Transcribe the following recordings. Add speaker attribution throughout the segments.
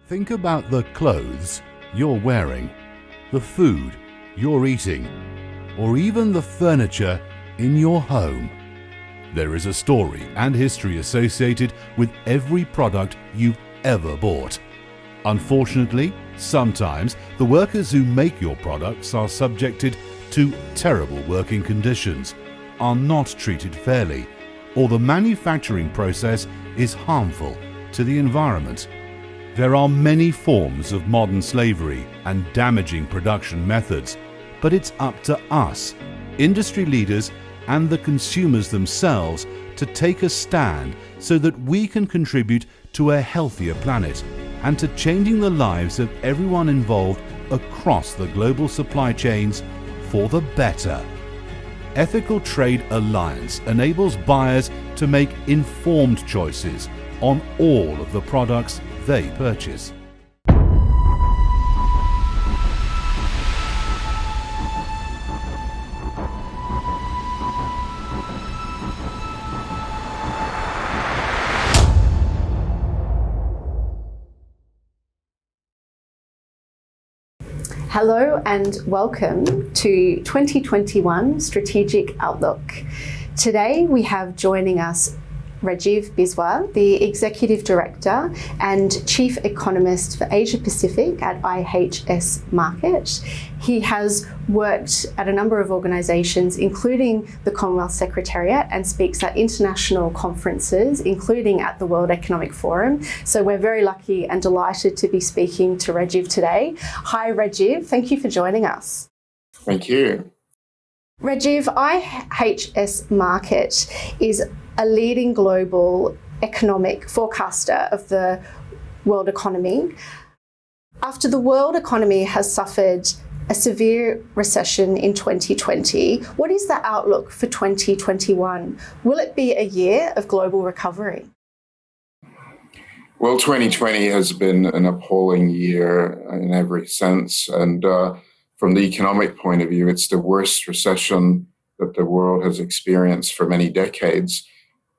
Speaker 1: Think about the clothes you're wearing, the food you're eating, or even the furniture in your home. There is a story and history associated with every product you've ever bought. Unfortunately, sometimes the workers who make your products are subjected to terrible working conditions, are not treated fairly, or the manufacturing process is harmful to the environment. There are many forms of modern slavery and damaging production methods, but it's up to us, industry leaders and the consumers themselves, to take a stand so that we can contribute to a healthier planet and to changing the lives of everyone involved across the global supply chains for the better. Ethical Trade Alliance enables buyers to make informed choices on all of the products they purchase.
Speaker 2: Hello and welcome to 2021 Strategic Outlook. Today we have joining us Rajiv Biswal, the Executive Director and Chief Economist for Asia Pacific at IHS Markit. He has worked at a number of organisations, including the Commonwealth Secretariat, and speaks at international conferences, including at the World Economic Forum. So we're very lucky and delighted to be speaking to Rajiv today. Hi Rajiv, thank you for joining us.
Speaker 3: Thank you.
Speaker 2: Rajiv, IHS Markit is a leading global economic forecaster of the world economy. After the world economy has suffered a severe recession in 2020, what is the outlook for 2021? Will it be a year of global recovery?
Speaker 3: Well, 2020 has been an appalling year in every sense. And from the economic point of view, it's the worst recession that the world has experienced for many decades.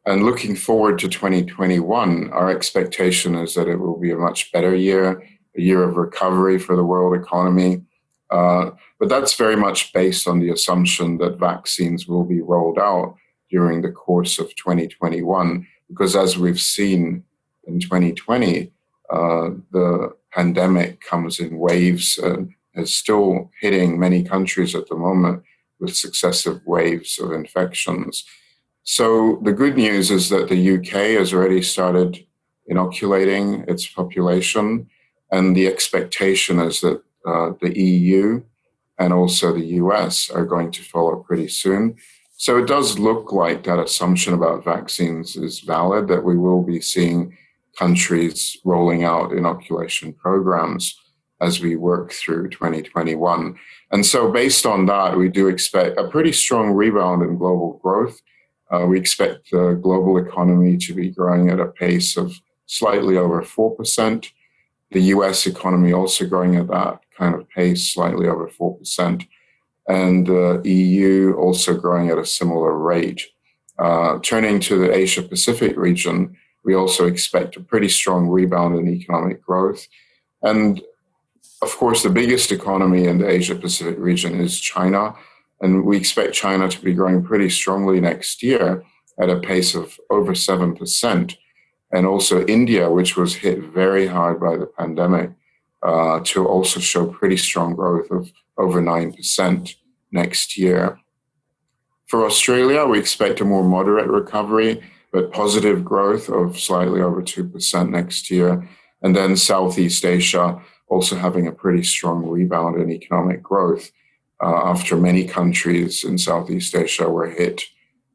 Speaker 3: And looking forward to 2021, our expectation is that it will be a much better year, a year of recovery for the world economy. But that's very much based on the assumption that vaccines will be rolled out during the course of 2021, because as we've seen in 2020, the pandemic comes in waves and is still hitting many countries at the moment with successive waves of infections. So the good news is that the UK has already started inoculating its population, and the expectation is that the EU and also the US are going to follow pretty soon. So it does look like that assumption about vaccines is valid, that we will be seeing countries rolling out inoculation programs as we work through 2021. And so based on that, we do expect a pretty strong rebound in global growth. We expect the global economy to be growing at a pace of slightly over 4%. The US economy also growing at that kind of pace, slightly over 4%. And the EU also growing at a similar rate. Turning to the Asia Pacific region, we also expect a pretty strong rebound in economic growth. And of course, the biggest economy in the Asia Pacific region is China. And we expect China to be growing pretty strongly next year at a pace of over 7%. And also India, which was hit very hard by the pandemic, to also show pretty strong growth of over 9% next year. For Australia, we expect a more moderate recovery, but positive growth of slightly over 2% next year. And then Southeast Asia also having a pretty strong rebound in economic growth after many countries in Southeast Asia were hit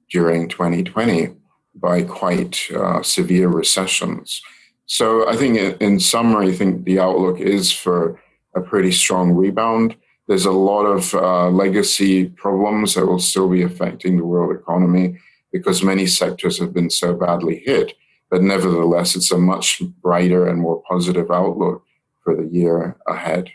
Speaker 3: during 2020 by quite severe recessions. So I think in summary, I think the outlook is for a pretty strong rebound. There's a lot of legacy problems that will still be affecting the world economy because many sectors have been so badly hit. But nevertheless, it's a much brighter and more positive outlook for the year ahead.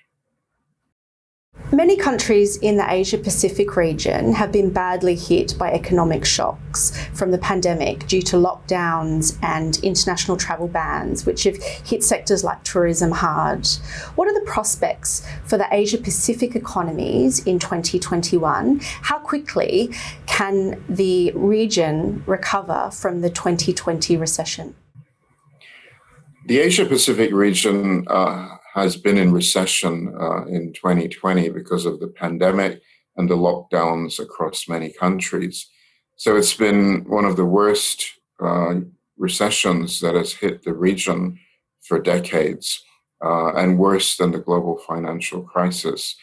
Speaker 2: Many countries in the Asia-Pacific region have been badly hit by economic shocks from the pandemic due to lockdowns and international travel bans, which have hit sectors like tourism hard. What are the prospects for the Asia-Pacific economies in 2021? How quickly can the region recover from the 2020 recession?
Speaker 3: The Asia-Pacific region has been in recession in 2020 because of the pandemic and the lockdowns across many countries. So it's been one of the worst recessions that has hit the region for decades, and worse than the global financial crisis.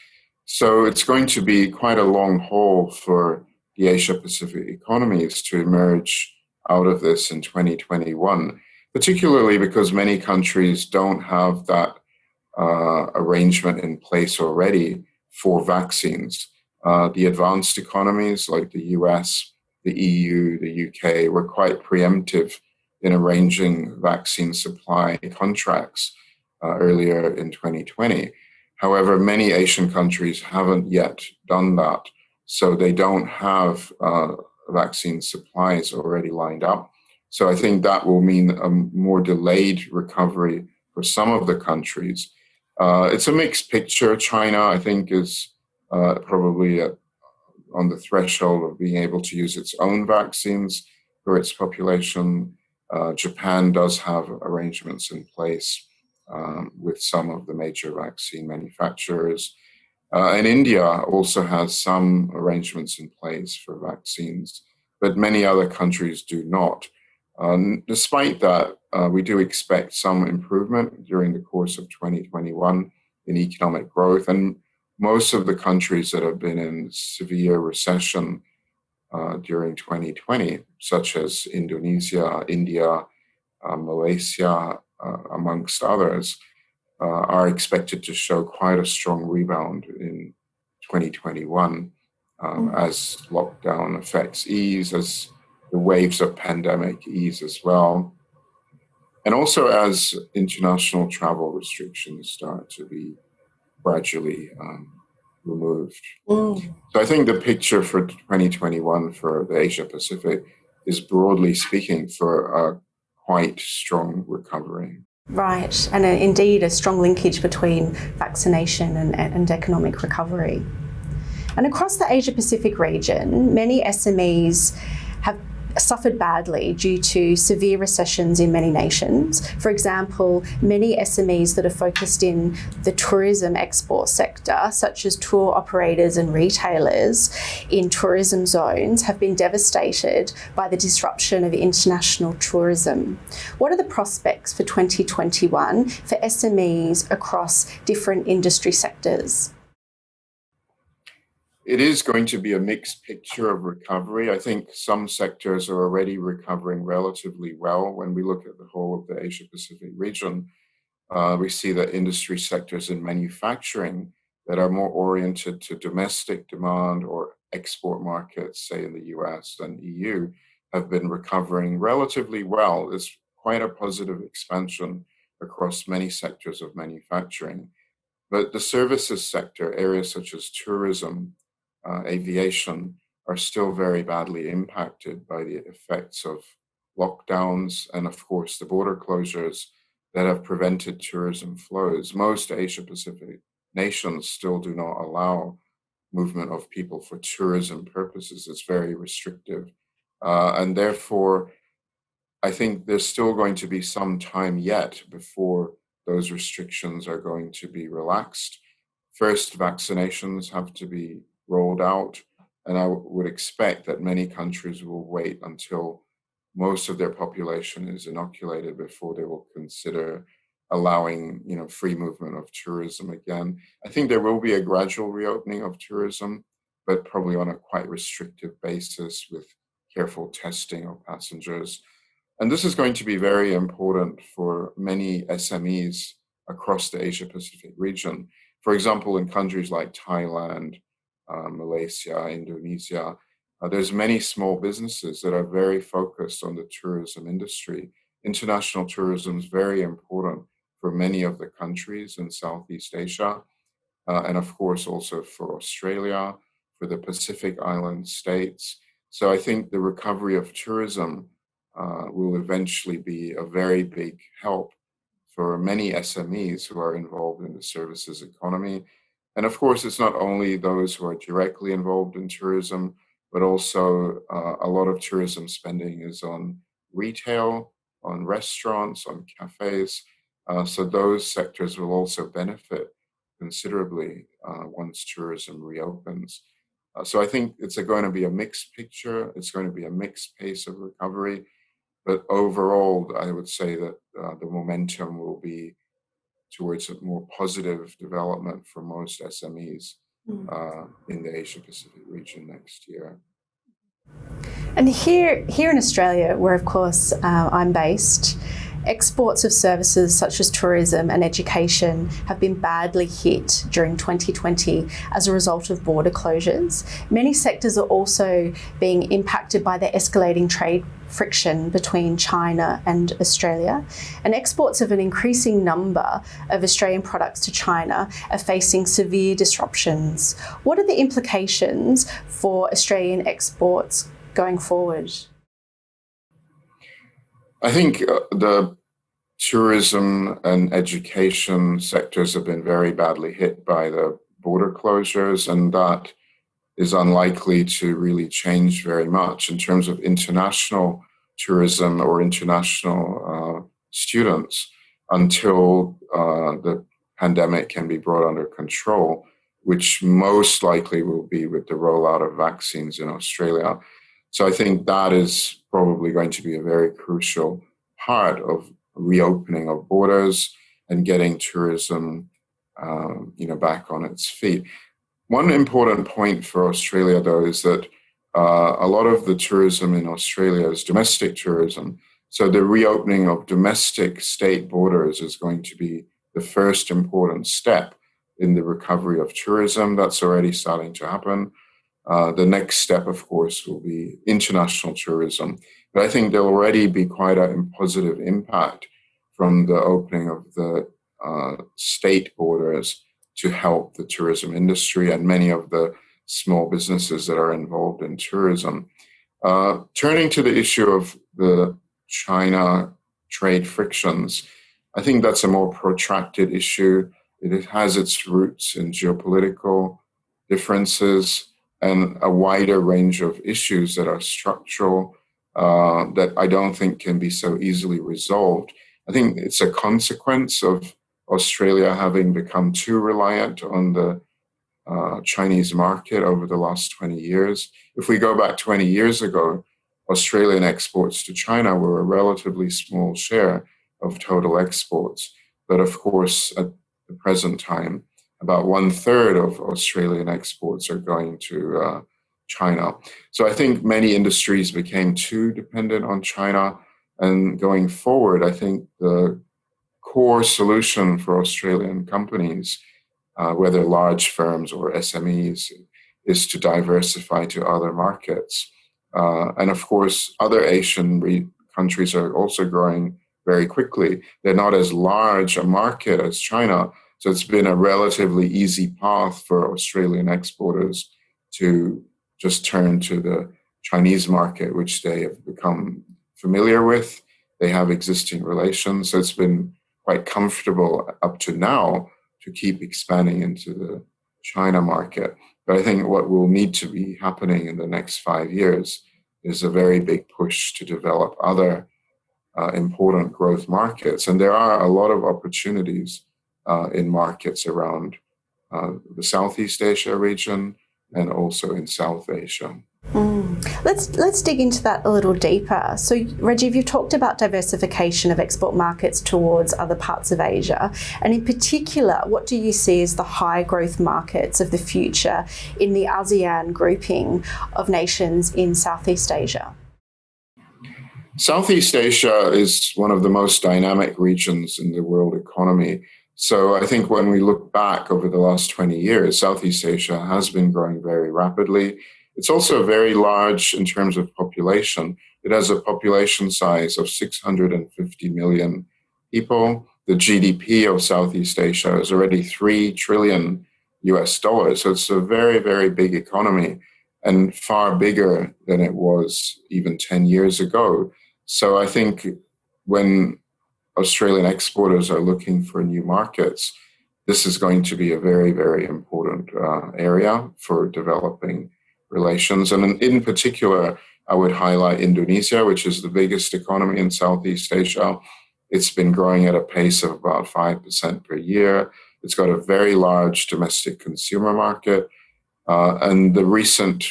Speaker 3: So it's going to be quite a long haul for the Asia-Pacific economies to emerge out of this in 2021, particularly because many countries don't have that arrangement in place already for vaccines. The advanced economies like the US, the EU, the UK were quite preemptive in arranging vaccine supply contracts earlier in 2020. However, many Asian countries haven't yet done that, so they don't have vaccine supplies already lined up. So I think that will mean a more delayed recovery for some of the countries. It's a mixed picture. China, I think, is probably on the threshold of being able to use its own vaccines for its population. Japan does have arrangements in place with some of the major vaccine manufacturers. And India also has some arrangements in place for vaccines, but many other countries do not. Despite that, we do expect some improvement during the course of 2021 in economic growth. And most of the countries that have been in severe recession during 2020, such as Indonesia, India, Malaysia, amongst others, are expected to show quite a strong rebound in 2021 as lockdown effects ease, as the waves of pandemic ease as well, and also as international travel restrictions start to be gradually removed. So I think the picture for 2021 for the Asia Pacific is, broadly speaking, for a quite strong recovery.
Speaker 2: Right, and indeed a strong linkage between vaccination and economic recovery. And across the Asia-Pacific region, many SMEs have suffered badly due to severe recessions in many nations. For example, many SMEs that are focused in the tourism export sector, such as tour operators and retailers in tourism zones, have been devastated by the disruption of international tourism. What are the prospects for 2021 for SMEs across different industry sectors?
Speaker 3: It is going to be a mixed picture of recovery. I think some sectors are already recovering relatively well. When we look at the whole of the Asia-Pacific region, we see that industry sectors in manufacturing that are more oriented to domestic demand or export markets, say in the US and EU, have been recovering relatively well. There's quite a positive expansion across many sectors of manufacturing. But the services sector, areas such as tourism, aviation, are still very badly impacted by the effects of lockdowns and, of course, the border closures that have prevented tourism flows. Most Asia-Pacific nations still do not allow movement of people for tourism purposes. It's very restrictive. And therefore, I think there's still going to be some time yet before those restrictions are going to be relaxed. First, vaccinations have to be rolled out, and I would expect that many countries will wait until most of their population is inoculated before they will consider allowing, free movement of tourism again. I think there will be a gradual reopening of tourism, but probably on a quite restrictive basis with careful testing of passengers. And this is going to be very important for many SMEs across the Asia-Pacific region. For example, in countries like Thailand, Malaysia, Indonesia, there's many small businesses that are very focused on the tourism industry. International tourism is very important for many of the countries in Southeast Asia. and of course also for Australia, for the Pacific Island states. So I think the recovery of tourism will eventually be a very big help for many SMEs who are involved in the services economy. And of course, it's not only those who are directly involved in tourism, but also a lot of tourism spending is on retail, on restaurants, on cafes. So those sectors will also benefit considerably once tourism reopens. So I think it's going to be a mixed picture. It's going to be a mixed pace of recovery. But overall, I would say that the momentum will be towards a more positive development for most SMEs in the Asia Pacific region next year.
Speaker 2: And here in Australia, where of course I'm based, exports of services such as tourism and education have been badly hit during 2020 as a result of border closures. Many sectors are also being impacted by the escalating trade friction between China and Australia, and exports of an increasing number of Australian products to China are facing severe disruptions. What are the implications for Australian exports going forward?
Speaker 3: I think the tourism and education sectors have been very badly hit by the border closures, and that is unlikely to really change very much in terms of international tourism or international students until the pandemic can be brought under control, which most likely will be with the rollout of vaccines in Australia. So I think that is probably going to be a very crucial part of reopening of borders and getting tourism, back on its feet. One important point for Australia, though, is that a lot of the tourism in Australia is domestic tourism. So the reopening of domestic state borders is going to be the first important step in the recovery of tourism. That's already starting to happen. The next step, of course, will be international tourism. But I think there'll already be quite a positive impact from the opening of the state borders to help the tourism industry and many of the small businesses that are involved in tourism. Turning to the issue of the China trade frictions, I think that's a more protracted issue. It has its roots in geopolitical differences and a wider range of issues that are structural that I don't think can be so easily resolved. I think it's a consequence of Australia having become too reliant on the Chinese market over the last 20 years. If we go back 20 years ago, Australian exports to China were a relatively small share of total exports. But of course, at the present time, about 1/3 of Australian exports are going to China. So I think many industries became too dependent on China. And going forward, I think the core solution for Australian companies, whether large firms or SMEs, is to diversify to other markets. And of course, other Asian countries are also growing very quickly. They're not as large a market as China, so it's been a relatively easy path for Australian exporters to just turn to the Chinese market, which they have become familiar with. They have existing relations, so it's been quite comfortable up to now to keep expanding into the China market. But I think what will need to be happening in the next 5 years is a very big push to develop other important growth markets. And there are a lot of opportunities in markets around the Southeast Asia region and also in South Asia.
Speaker 2: Let's dig into that a little deeper. So, Rajiv, you've talked about diversification of export markets towards other parts of Asia. And in particular, what do you see as the high growth markets of the future in the ASEAN grouping of nations in Southeast Asia?
Speaker 3: Southeast Asia is one of the most dynamic regions in the world economy. So I think when we look back over the last 20 years, Southeast Asia has been growing very rapidly. It's also very large in terms of population. It has a population size of 650 million people. The GDP of Southeast Asia is already $3 trillion. US dollars. So it's a very, very big economy and far bigger than it was even 10 years ago. So I think when Australian exporters are looking for new markets, this is going to be a very, very important area for developing relations. And in particular, I would highlight Indonesia, which is the biggest economy in Southeast Asia. It's been growing at a pace of about 5% per year. It's got a very large domestic consumer market. And the recent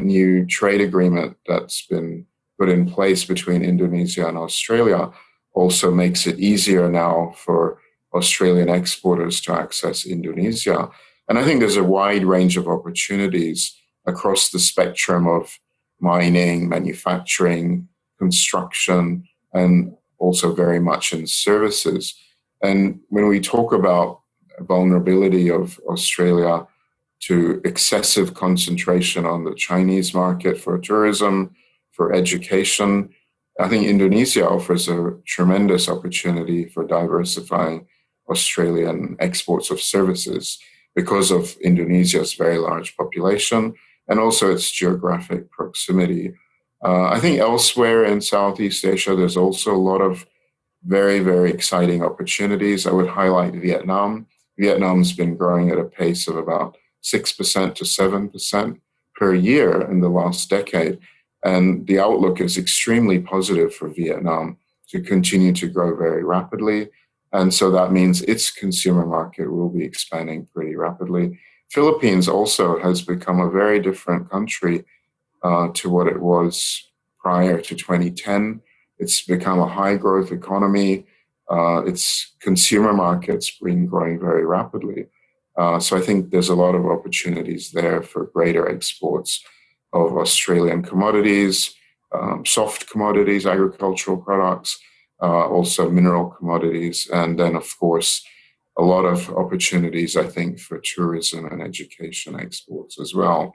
Speaker 3: new trade agreement that's been put in place between Indonesia and Australia also makes it easier now for Australian exporters to access Indonesia. And I think there's a wide range of opportunities across the spectrum of mining, manufacturing, construction, and also very much in services. And when we talk about vulnerability of Australia to excessive concentration on the Chinese market for tourism, for education, I think Indonesia offers a tremendous opportunity for diversifying Australian exports of services because of Indonesia's very large population and also its geographic proximity. I think elsewhere in Southeast Asia, there's also a lot of very, very exciting opportunities. I would highlight Vietnam. Vietnam's been growing at a pace of about 6% to 7% per year in the last decade. And the outlook is extremely positive for Vietnam to continue to grow very rapidly. And so that means its consumer market will be expanding pretty rapidly. Philippines also has become a very different country to what it was prior to 2010. It's become a high growth economy. Its consumer market's been growing very rapidly. So I think there's a lot of opportunities there for greater exports of Australian commodities, soft commodities, agricultural products, also mineral commodities, and then, of course, a lot of opportunities, I think, for tourism and education exports as well.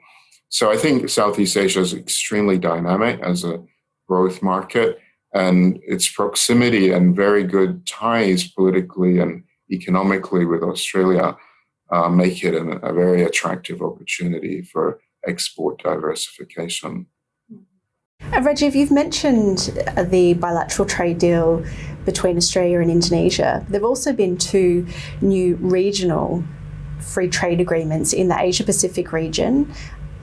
Speaker 3: So I think Southeast Asia is extremely dynamic as a growth market, and its proximity and very good ties politically and economically with Australia make it a very attractive opportunity for export diversification.
Speaker 2: Rajiv, you've mentioned the bilateral trade deal between Australia and Indonesia. There have also been two new regional free trade agreements in the Asia-Pacific region,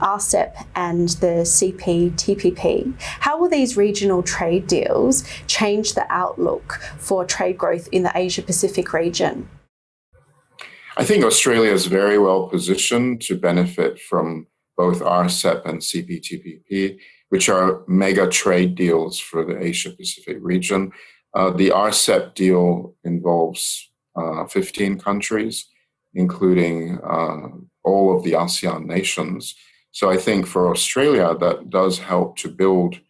Speaker 2: RCEP and the CPTPP. How will these regional trade deals change the outlook for trade growth in the Asia-Pacific region?
Speaker 3: I think Australia is very well positioned to benefit from both RCEP and CPTPP, which are mega trade deals for the Asia-Pacific region. The RCEP deal involves 15 countries, including all of the ASEAN nations. So I think for Australia, that does help to build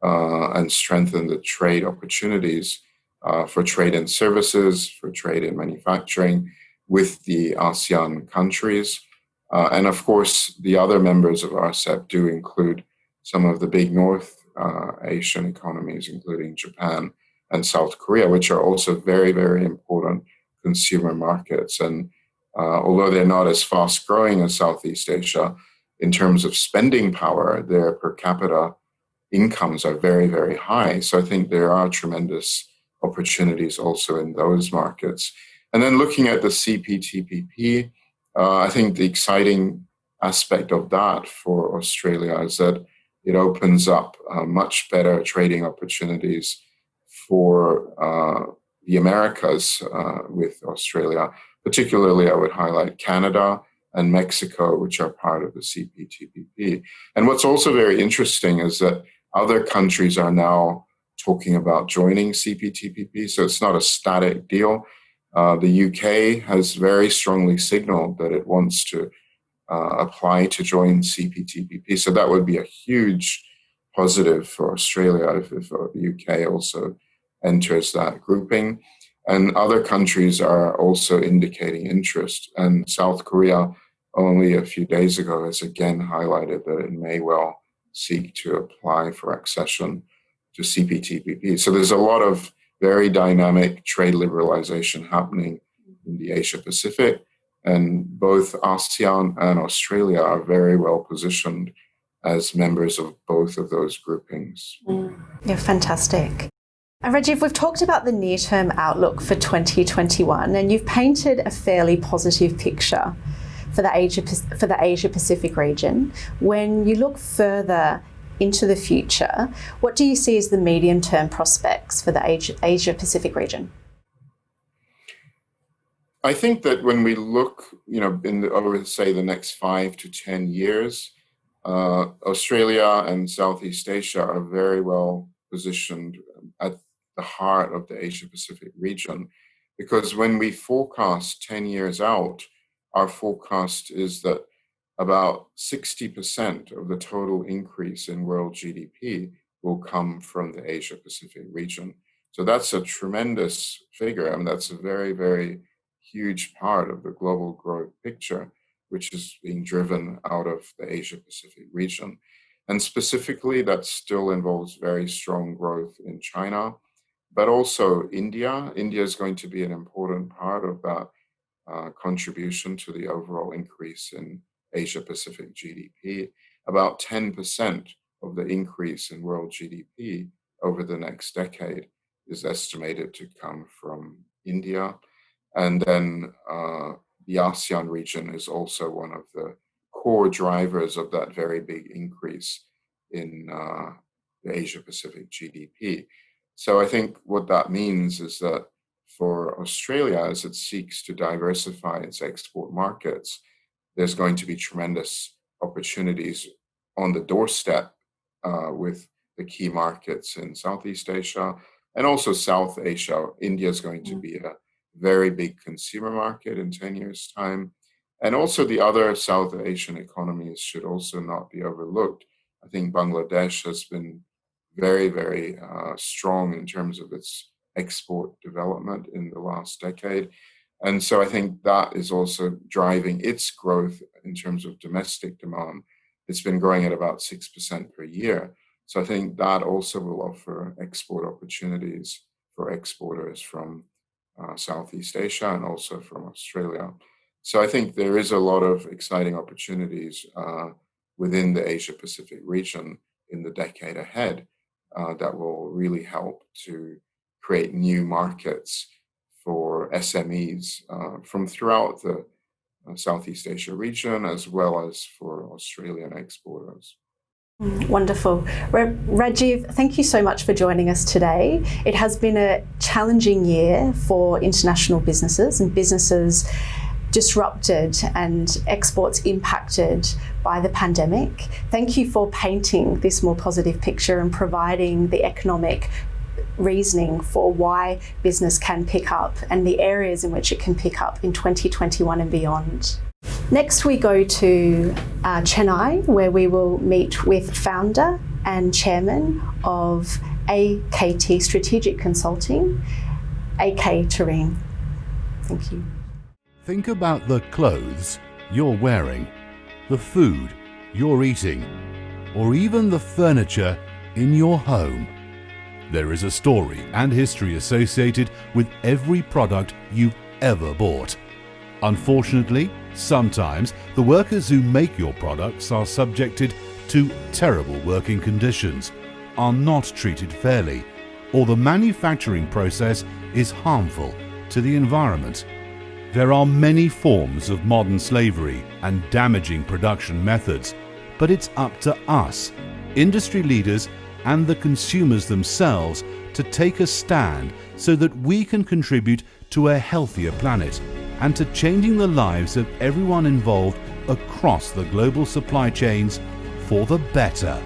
Speaker 3: and strengthen the trade opportunities for trade in services, for trade in manufacturing with the ASEAN countries. And of course, the other members of RCEP do include some of the big North Asian economies, including Japan and South Korea, which are also very, very important consumer markets. And although they're not as fast growing as Southeast Asia, in terms of spending power, their per capita incomes are very, very high. So I think there are tremendous opportunities also in those markets. And then looking at the CPTPP, I think the exciting aspect of that for Australia is that it opens up much better trading opportunities for the Americas with Australia. Particularly, I would highlight Canada and Mexico, which are part of the CPTPP. And what's also very interesting is that other countries are now talking about joining CPTPP, so it's not a static deal. The UK has very strongly signaled that it wants to apply to join CPTPP, so that would be a huge positive for Australia if the UK also enters that grouping. And other countries are also indicating interest. And South Korea, only a few days ago, has again highlighted that it may well seek to apply for accession to CPTPP. So there's a lot of very dynamic trade liberalization happening in the Asia Pacific. And both ASEAN and Australia are very well positioned as members of both of those groupings.
Speaker 2: Yeah, fantastic. And Rajiv, we've talked about the near-term outlook for 2021, and you've painted a fairly positive picture for the Asia Pacific region. When you look further into the future, what do you see as the medium-term prospects for the Asia Pacific region?
Speaker 3: I think that when we look, over say the next 5 to 10 years, Australia and Southeast Asia are very well positioned at the heart of the Asia Pacific region, because when we forecast 10 years out, our forecast is that about 60% of the total increase in world GDP will come from the Asia Pacific region. So that's a tremendous figure. I mean, that's a very, very huge part of the global growth picture, which is being driven out of the Asia Pacific region. And specifically, that still involves very strong growth in China, but also India. India is going to be an important part of that contribution to the overall increase in Asia Pacific GDP. About 10% of the increase in world GDP over the next decade is estimated to come from India. And then the ASEAN region is also one of the core drivers of that very big increase in the Asia Pacific GDP. So I think what that means is that for Australia, as it seeks to diversify its export markets, there's going to be tremendous opportunities on the doorstep with the key markets in Southeast Asia and also South Asia. India is going to be a very big consumer market in 10 years' time. And also the other South Asian economies should also not be overlooked. I think Bangladesh has been very, very strong in terms of its export development in the last decade. And so I think that is also driving its growth in terms of domestic demand. It's been growing at about 6% per year. So I think that also will offer export opportunities for exporters from Southeast Asia and also from Australia. So I think there is a lot of exciting opportunities within the Asia Pacific region in the decade ahead that will really help to create new markets for SMEs from throughout the Southeast Asia region, as well as for Australian exporters.
Speaker 2: Wonderful. Rajiv, thank you so much for joining us today. It has been a challenging year for international businesses and businesses disrupted and exports impacted by the pandemic. Thank you for painting this more positive picture and providing the economic reasoning for why business can pick up and the areas in which it can pick up in 2021 and beyond. Next, we go to Chennai, where we will meet with founder and chairman of AKT Strategic Consulting, AK Tareen. Thank you.
Speaker 1: Think about the clothes you're wearing, the food you're eating, or even the furniture in your home. There is a story and history associated with every product you've ever bought. Unfortunately, sometimes the workers who make your products are subjected to terrible working conditions, are not treated fairly, or the manufacturing process is harmful to the environment. There are many forms of modern slavery and damaging production methods, but it's up to us, industry leaders and the consumers themselves, to take a stand so that we can contribute to a healthier planet and to changing the lives of everyone involved across the global supply chains for the better.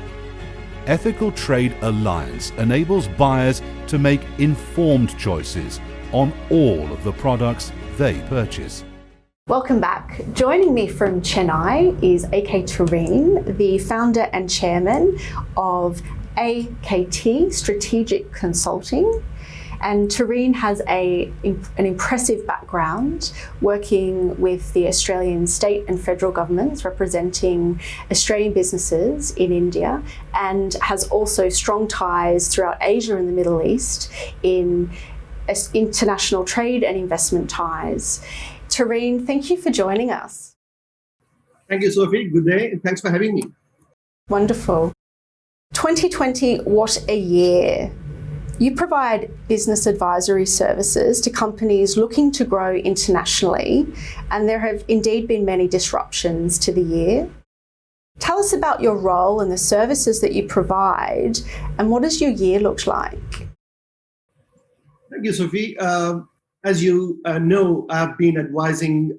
Speaker 1: Ethical Trade Alliance enables buyers to make informed choices on all of the products they purchase.
Speaker 2: Welcome back. Joining me from Chennai is AK Tareen, the founder and chairman of AKT Strategic Consulting. And Tareen has an impressive background working with the Australian state and federal governments representing Australian businesses in India, and has also strong ties throughout Asia and the Middle East in international trade and investment ties. Tareen, thank you for joining us.
Speaker 4: Thank you, Sophie. Good day, and thanks for having me.
Speaker 2: Wonderful. 2020, what a year. You provide business advisory services to companies looking to grow internationally, and there have indeed been many disruptions to the year. Tell us about your role and the services that you provide, and what does your year look like?
Speaker 4: Thank you, Sophie. As you know, I've been advising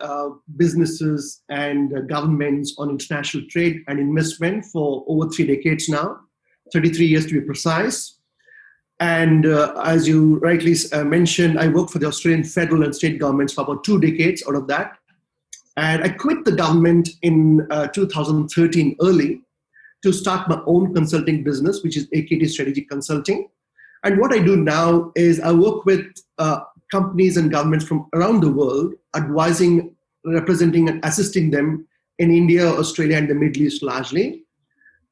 Speaker 4: businesses and governments on international trade and investment for over 3 decades now, 33 years to be precise. And as you rightly mentioned, I worked for the Australian federal and state governments for about 2 decades out of that. And I quit the government in 2013 early to start my own consulting business, which is AKT Strategic Consulting. And what I do now is I work with companies and governments from around the world, advising, representing, and assisting them in India, Australia, and the Middle East largely.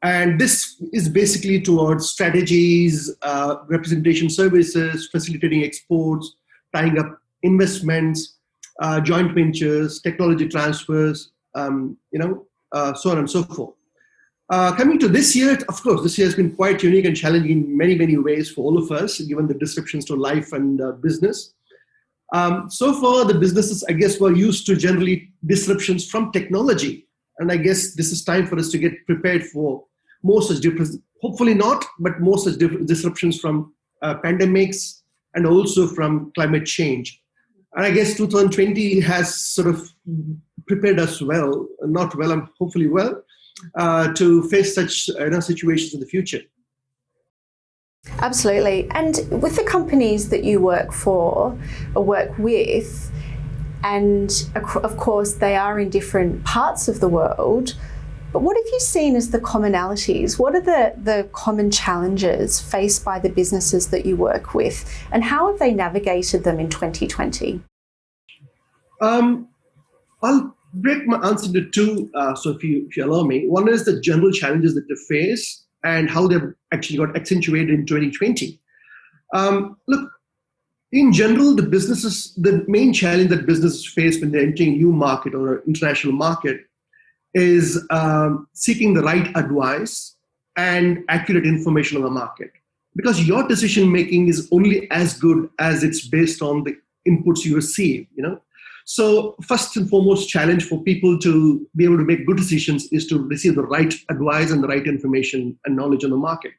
Speaker 4: And this is basically towards strategies, representation services, facilitating exports, tying up investments, joint ventures, technology transfers, so on and so forth. Coming to this year, of course, this year has been quite unique and challenging in many, many ways for all of us, given the disruptions to life and business. So far, the businesses, I guess, were used to generally disruptions from technology. And I guess this is time for us to get prepared for more such hopefully not, but more such disruptions from pandemics and also from climate change. And I guess 2020 has sort of prepared us well, not well, and hopefully well, to face such situations in the future.
Speaker 2: Absolutely. And with the companies that you work for or work with, and of course they are in different parts of the world, but what have you seen as the commonalities? What are the common challenges faced by the businesses that you work with, and how have they navigated them in 2020?
Speaker 4: I'll break my answer into two, so if you allow me. One is the general challenges that they face and how they've actually got accentuated in 2020. Look, in general, the main challenge that businesses face when they're entering a new market or an international market is seeking the right advice and accurate information on the market. Because your decision making is only as good as it's based on the inputs you receive, So first and foremost challenge for people to be able to make good decisions is to receive the right advice and the right information and knowledge on the market.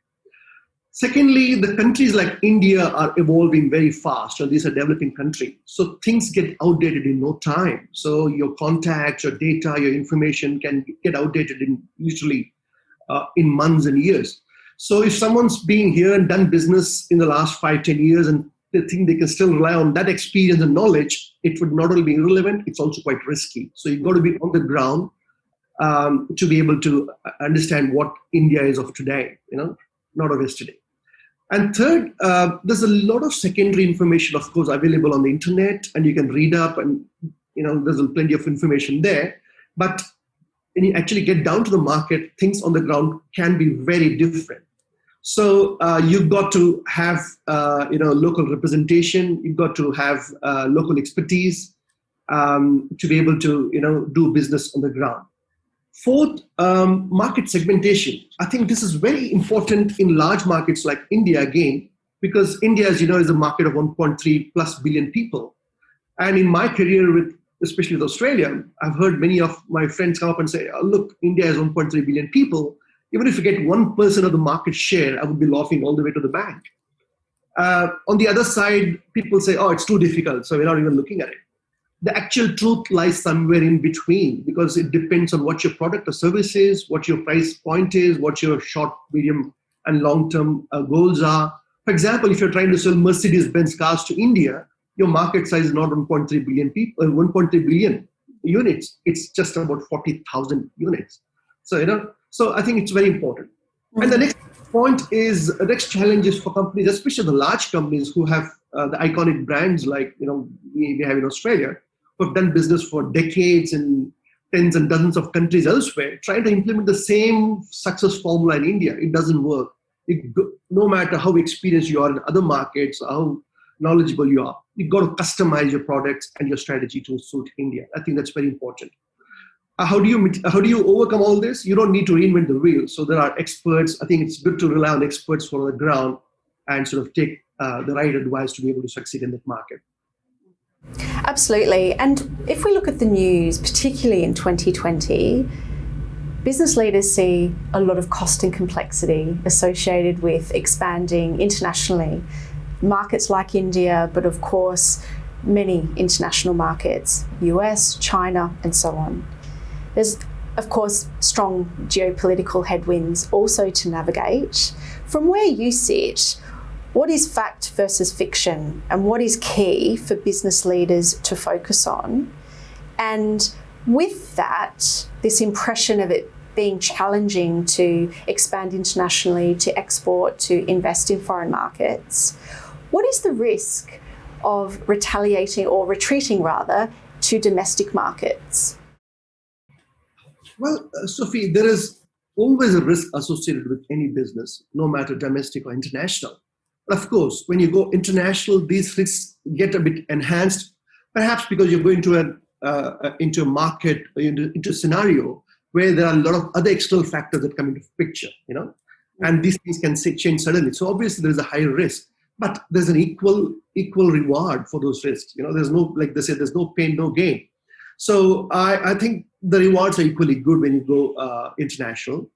Speaker 4: Secondly, the countries like India are evolving very fast, and these are developing countries. So things get outdated in no time. So your contacts, your data, your information can get outdated in literally in months and years. So if someone's been here and done business in the last 5-10 years and they think they can still rely on that experience and knowledge, it would not only be irrelevant, it's also quite risky. So you've got to be on the ground to be able to understand what India is of today, not of yesterday. And third, there's a lot of secondary information, of course, available on the internet, and you can read up, and there's plenty of information there. But when you actually get down to the market, things on the ground can be very different. So you've got to have local representation. You've got to have local expertise to be able to do business on the ground. Fourth, market segmentation. I think this is very important in large markets like India again, because India, as you know, is a market of 1.3 plus billion people. And in my career, especially with Australia, I've heard many of my friends come up and say, oh, look, India has 1.3 billion people. Even if you get 1% of the market share, I would be laughing all the way to the bank. On the other side, people say, oh, it's too difficult, so we're not even looking at it. The actual truth lies somewhere in between, because it depends on what your product or service is, what your price point is, what your short, medium, and long-term goals are. For example, if you're trying to sell Mercedes-Benz cars to India, your market size is not 1.3 billion people, 1.3 billion units. It's just about 40,000 units. So I think it's very important. Mm-hmm. And the next challenge is for companies, especially the large companies who have the iconic brands like we have in Australia, who have done business for decades in tens and dozens of countries elsewhere, trying to implement the same success formula in India. It doesn't work. No matter how experienced you are in other markets, how knowledgeable you are, you've got to customize your products and your strategy to suit India. I think that's very important. How do you overcome all this? You don't need to reinvent the wheel. So there are experts. I think it's good to rely on experts on the ground and sort of take the right advice to be able to succeed in that market.
Speaker 2: Absolutely. And if we look at the news, particularly in 2020, business leaders see a lot of cost and complexity associated with expanding internationally. Markets like India, but of course, many international markets, US, China, and so on. There's, of course, strong geopolitical headwinds also to navigate. From where you sit, what is fact versus fiction, and what is key for business leaders to focus on? And with that, this impression of it being challenging to expand internationally, to export, to invest in foreign markets, what is the risk of retaliating or retreating rather to domestic markets?
Speaker 4: Well, Sophie, there is always a risk associated with any business, no matter domestic or international. But of course, when you go international, these risks get a bit enhanced, perhaps because you're going to into a market, into a scenario where there are a lot of other external factors that come into the picture, and these things can change suddenly. So obviously there is a higher risk, but there's an equal reward for those risks. There's no, like they say, there's no pain, no gain. So I think the rewards are equally good when you go international.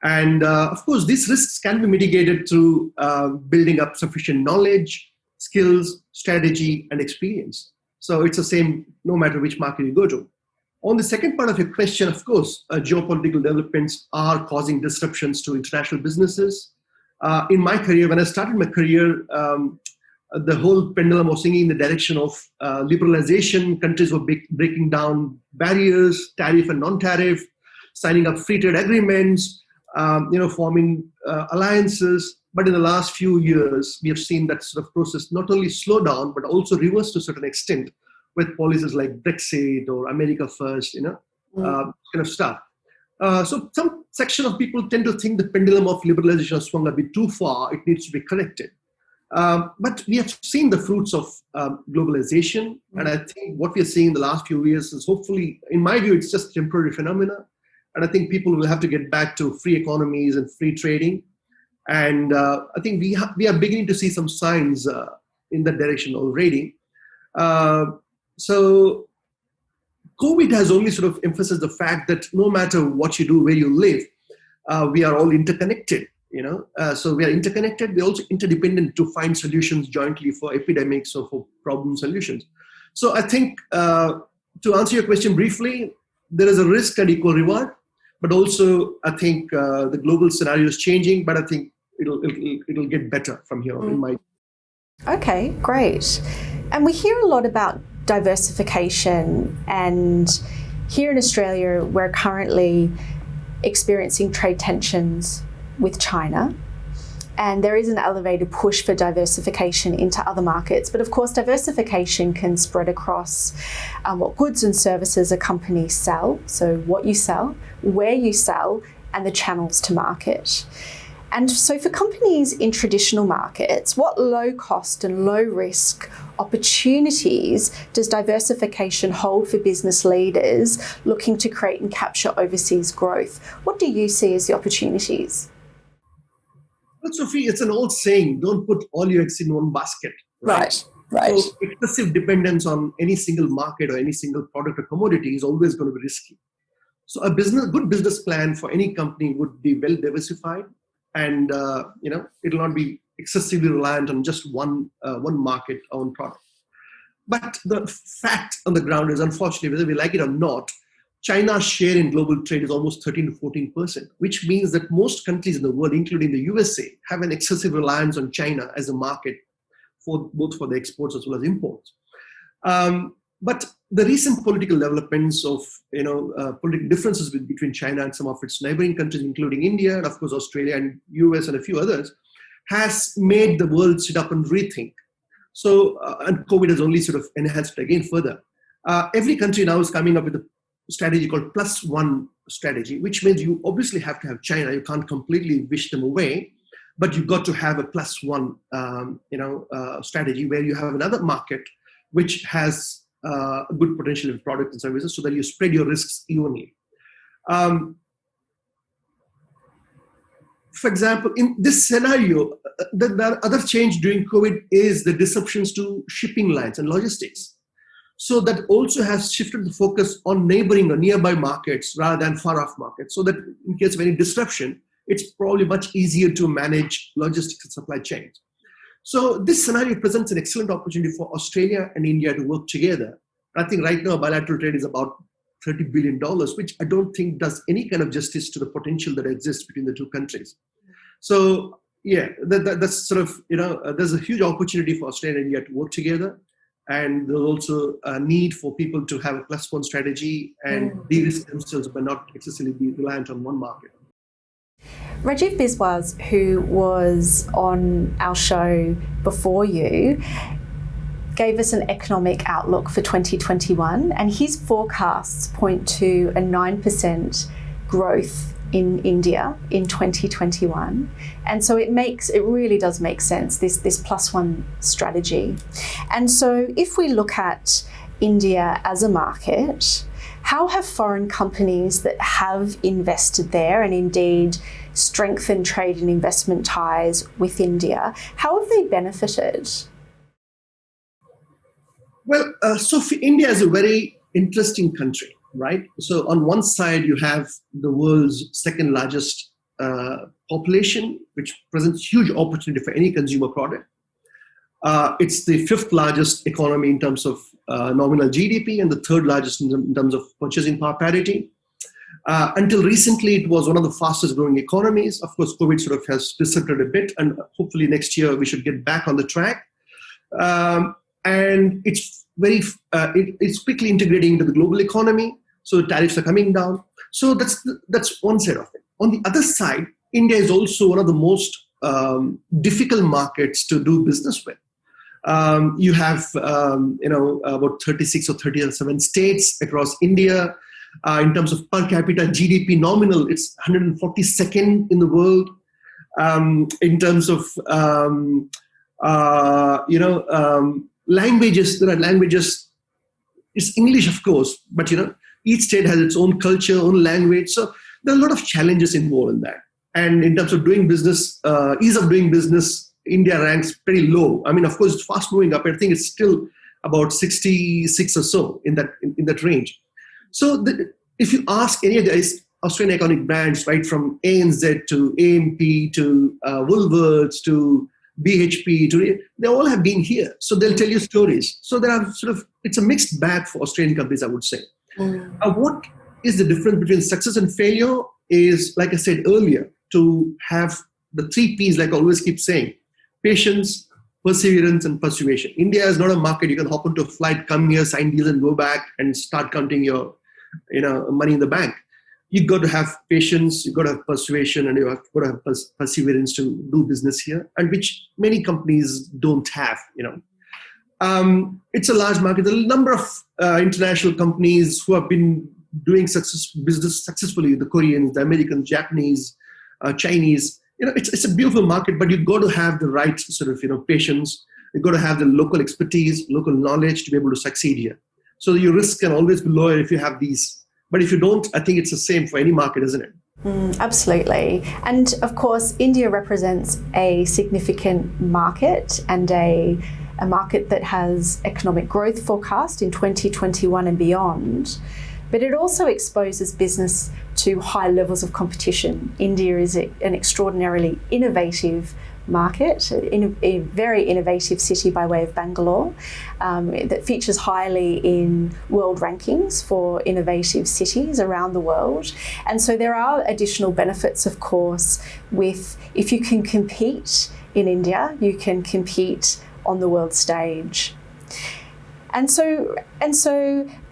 Speaker 4: And of course, these risks can be mitigated through building up sufficient knowledge, skills, strategy, and experience. So it's the same no matter which market you go to. On the second part of your question, of course, geopolitical developments are causing disruptions to international businesses. In my career, when I started my career, the whole pendulum was swinging in the direction of liberalization. Countries were breaking down barriers, tariff and non-tariff, signing up free trade agreements, forming alliances. But in the last few years, we have seen that sort of process not only slow down, but also reverse to a certain extent with policies like Brexit or America First, kind of stuff. So some section of people tend to think the pendulum of liberalization has swung a bit too far. It needs to be corrected. But we have seen the fruits of globalization. And I think what we are seeing in the last few years is hopefully, in my view, it's just a temporary phenomena. And I think people will have to get back to free economies and free trading. And I think we are beginning to see some signs in that direction already. So COVID has only sort of emphasized the fact that no matter what you do, where you live, we are all interconnected. So we are interconnected. We're also interdependent to find solutions jointly for epidemics or for problem solutions. So I think to answer your question briefly, there is a risk and equal reward. But also, I think the global scenario is changing, but I think it'll get better from here on in my.
Speaker 2: Okay, great. And we hear a lot about diversification, and here in Australia, we're currently experiencing trade tensions with China. And there is an elevated push for diversification into other markets. But of course, diversification can spread across what goods and services a company sell. So what you sell, where you sell, and the channels to market. And so for companies in traditional markets, what low cost and low risk opportunities does diversification hold for business leaders looking to create and capture overseas growth? What do you see as the opportunities?
Speaker 4: Well, Sophie, it's an old saying, don't put all your eggs in one basket. Right. So excessive dependence on any single market or any single product or commodity is always going to be risky. So a good business plan for any company would be well diversified, and it'll not be excessively reliant on just one market or one product. But the fact on the ground is, unfortunately, whether we like it or not, China's share in global trade is almost 13 to 14%, which means that most countries in the world, including the USA, have an excessive reliance on China as a market for both for the exports as well as imports. But the recent political developments of political differences between China and some of its neighboring countries, including India and of course Australia and US and a few others, has made the world sit up and rethink. So and COVID has only sort of enhanced it again further. Every country now is coming up with a strategy called +1 strategy, which means you obviously have to have China. You can't completely wish them away, but you've got to have a +1 strategy where you have another market which has a good potential in products and services, so that you spread your risks evenly. For example, in this scenario, the other change during COVID is the disruptions to shipping lines and logistics. So that also has shifted the focus on neighboring or nearby markets rather than far-off markets, so that in case of any disruption, it's probably much easier to manage logistics and supply chains. So this scenario presents an excellent opportunity for Australia and India to work together. I think right now bilateral trade is about $30 billion, which I don't think does any kind of justice to the potential that exists between the two countries. So yeah, that's sort of, there's a huge opportunity for Australia and India to work together. And there's also a need for people to have a +1 strategy and de-risk themselves but not excessively be reliant on one market.
Speaker 2: Rajiv Biswas, who was on our show before you, gave us an economic outlook for 2021, and his forecasts point to a 9% growth in India in 2021. And so it really does make sense, this +1 strategy. And so if we look at India as a market, how have foreign companies that have invested there and indeed strengthened trade and investment ties with India, how have they benefited?
Speaker 4: Well, Sophie, India is a very interesting country, right? So on one side, you have the world's second largest population, which presents huge opportunity for any consumer product. It's the 5th largest economy in terms of nominal GDP and the 3rd largest in terms of purchasing power parity. Until recently, it was one of the fastest growing economies. Of course, COVID sort of has disrupted a bit, and hopefully next year we should get back on the track. And it's it's quickly integrating into the global economy. So tariffs are coming down. So that's one side of it. On the other side, India is also one of the most difficult markets to do business with. You have about 36 or 37 states across India. In terms of per capita GDP nominal, it's 142nd in the world. In terms of languages, there are languages. It's English, of course, but each state has its own culture, own language. So there are a lot of challenges involved in that. And in terms of doing business, ease of doing business, India ranks pretty low. I mean, of course, it's fast moving up. I think it's still about 66 or so in that range. So if you ask any of the Australian iconic brands, right, from ANZ to AMP to Woolworths to BHP, they all have been here. So they'll tell you stories. So there are it's a mixed bag for Australian companies, I would say. What is the difference between success and failure is, like I said earlier, to have the 3 Ps, like I always keep saying: patience, perseverance, and persuasion. India is not a market you can hop onto a flight, come here, sign deals, and go back and start counting your money in the bank. You've got to have patience, you've got to have persuasion, and you've got to have perseverance to do business here, and which many companies don't have. It's a large market. There are a number of international companies who have been doing business successfully: the Koreans, the Americans, Japanese, Chinese. It's a beautiful market, but you've got to have the right patience. You've got to have the local expertise, local knowledge to be able to succeed here. So your risk can always be lower if you have these. But if you don't, I think it's the same for any market, isn't it?
Speaker 2: Absolutely. And of course, India represents a significant market and a market that has economic growth forecast in 2021 and beyond. But it also exposes business to high levels of competition. India is an extraordinarily innovative market, a very innovative city by way of Bangalore, that features highly in world rankings for innovative cities around the world. And so there are additional benefits, of course, if you can compete in India, you can compete on the world stage. And so,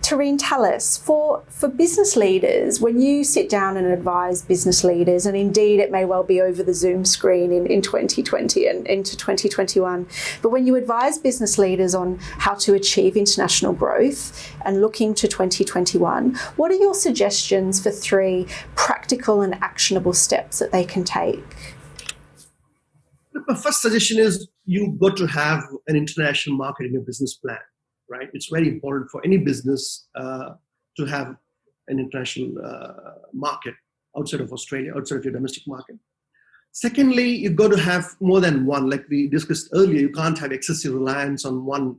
Speaker 2: Tareen, tell us, for business leaders, when you sit down and advise business leaders, and indeed it may well be over the Zoom screen in 2020 and into 2021, but when you advise business leaders on how to achieve international growth and looking to 2021, what are your suggestions for 3 practical and actionable steps that they can take?
Speaker 4: My first suggestion is you've got to have an international market in your business plan. right? It's very important for any business to have an international market outside of Australia, outside of your domestic market. Secondly, you've got to have more than one. Like we discussed earlier, you can't have excessive reliance on one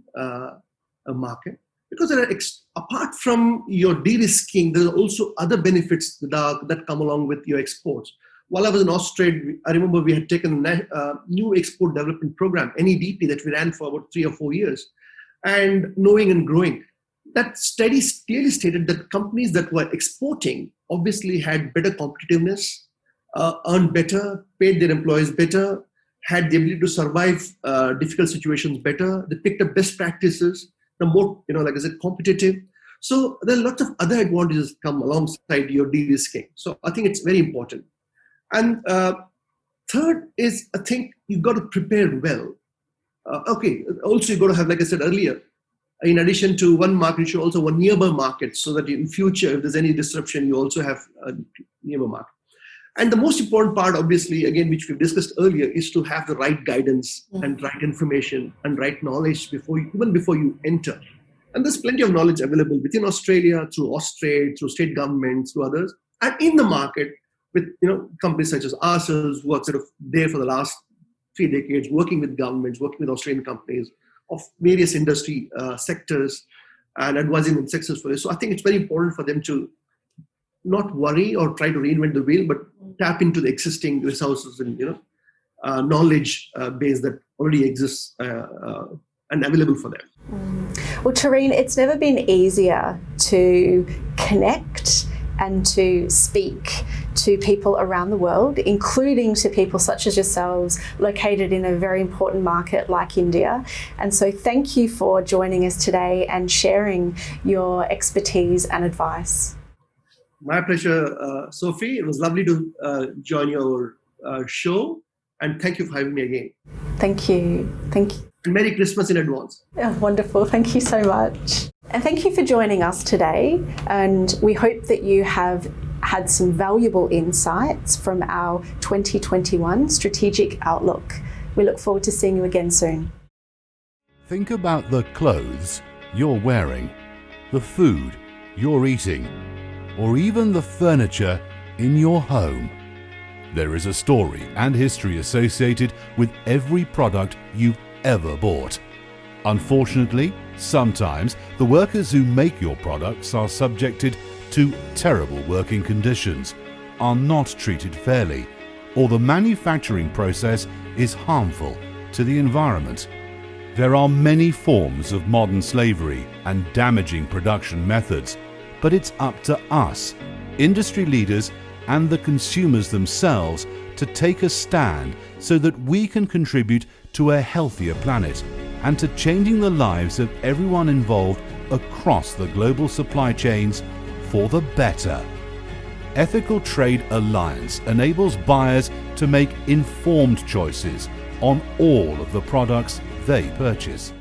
Speaker 4: market, because there are apart from your de-risking, there are also other benefits that come along with your exports. While I was in Australia, I remember we had taken a new export development program, NEDP, that we ran for about 3 or 4 years, and knowing and growing. That study clearly stated that companies that were exporting obviously had better competitiveness, earned better, paid their employees better, had the ability to survive difficult situations better. They picked up best practices, the more, like I said, competitive. So there are lots of other advantages come alongside your de-risking. So I think it's very important. And third is, I think you've got to prepare well. Also you've got to have, like I said earlier, in addition to one market, you should also have nearby markets, so that in future, if there's any disruption, you also have a nearby market. And the most important part, obviously, again, which we've discussed earlier, is to have the right guidance and right information and right knowledge even before you enter. And there's plenty of knowledge available within Australia, through Austrade, through state governments, through others, and in the market with companies such as ourselves, who are sort of there for the last 3 decades, working with governments, working with Australian companies of various industry sectors, and advising them successfully. So I think it's very important for them to not worry or try to reinvent the wheel, but tap into the existing resources and knowledge base that already exists and available for them.
Speaker 2: Well, Tareen, it's never been easier to connect and to speak to people around the world, including to people such as yourselves located in a very important market like India. And so thank you for joining us today and sharing your expertise and advice.
Speaker 4: My pleasure, Sophie. It was lovely to join your show, and thank you for having me again.
Speaker 2: Thank you. Thank you.
Speaker 4: And Merry Christmas in advance.
Speaker 2: Oh, wonderful. Thank you so much. And thank you for joining us today. And we hope that you have had some valuable insights from our 2021 strategic outlook. We look forward to seeing you again soon.
Speaker 1: Think about the clothes you're wearing, the food you're eating, or even the furniture in your home. There is a story and history associated with every product you've ever bought. Unfortunately, sometimes the workers who make your products are subjected to terrible working conditions, are not treated fairly, or the manufacturing process is harmful to the environment. There are many forms of modern slavery and damaging production methods, but it's up to us, industry leaders and the consumers themselves, to take a stand so that we can contribute to a healthier planet and to changing the lives of everyone involved across the global supply chains for the better. Ethical Trade Alliance enables buyers to make informed choices on all of the products they purchase.